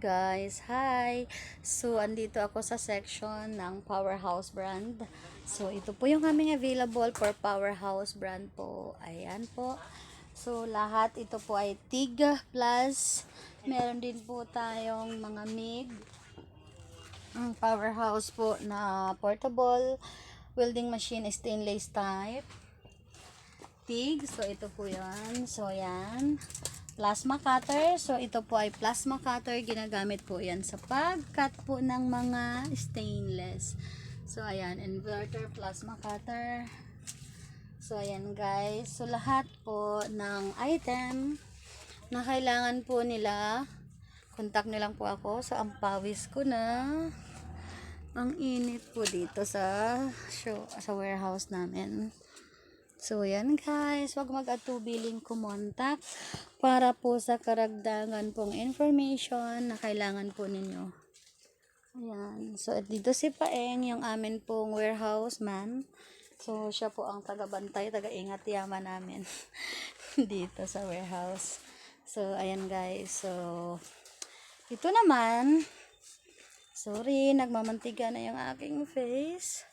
guys, hi! So, andito ako sa section ng Powerhouse brand. So, ito po yung aming available for Powerhouse brand po. Ayan po. So, lahat ito po ay TIG plus. Meron din po tayong mga MIG. Ang Powerhouse po na portable welding machine stainless type. TIG. So, ito po yan. So, yan. Plasma cutter. So, ito po ay plasma cutter. Ginagamit po yan sa pag-cut po ng mga stainless. So, ayan. Inverter plasma cutter. So, ayan guys. So, lahat po ng item na kailangan po nila, contact nilang po ako. So, ang pawis ko na. Ang init po dito sa warehouse namin. So, yan guys, wag mag-atubiling kumontak para po sa karagdagan pong information na kailangan po ninyo. Ayan. So, dito si Paeng, yung amin pong warehouse man. So, siya po ang taga-bantay, taga-ingat yaman namin dito sa warehouse. So, ayan guys. So, ito naman, sorry, nagmamantiga na yung aking face.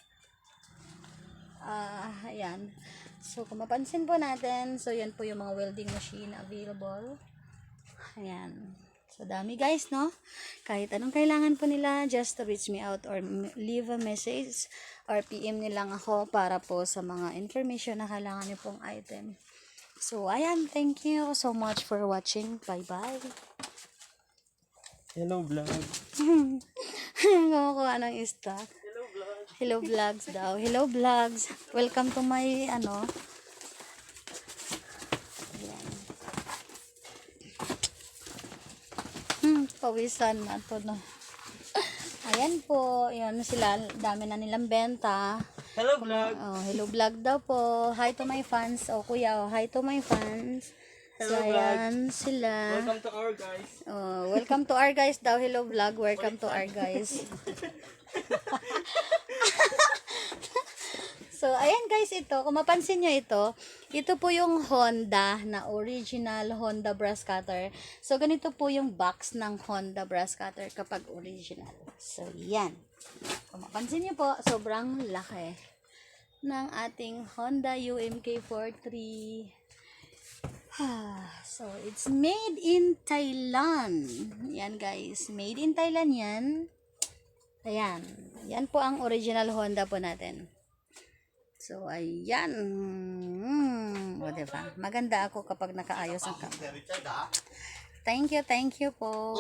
Ayan. So, kung mapansin po natin, so yan po yung mga welding machine available. Ayan. So, dami guys, no? Kahit anong kailangan po nila, just to reach me out or leave a message or PM nilang ako para po sa mga information na kailangan niyo pong item. So, ayan. Thank you so much for watching. Bye-bye. Hello vlog. Kumukuha ng stock. Hello vlogs daw. Hello vlogs. Welcome to my Ayan. Pawisan na to no. Ayan po. Yan sila. Dami na nilang benta. Hello vlog. Oh, hello vlog daw po. Hi to my fans. Oh, kuya. Oh, hi to my fans. Hello so, ayan vlog. sila. Welcome to our guys. Oh, welcome to our guys daw. Hello vlog. Welcome to our guys. So, ayan guys, ito, kung mapansin nyo ito po yung Honda na original Honda brass cutter. So, ganito po yung box ng Honda brass cutter kapag original. So, yan. Kung mapansin nyo po, sobrang laki ng ating Honda UMK43. So, it's made in Thailand. Yan guys, made in Thailand yan. Ayan. Yan po ang original Honda po natin. So, ayan. O, diba? Maganda ako kapag nakaayos ang kamera. Thank you po.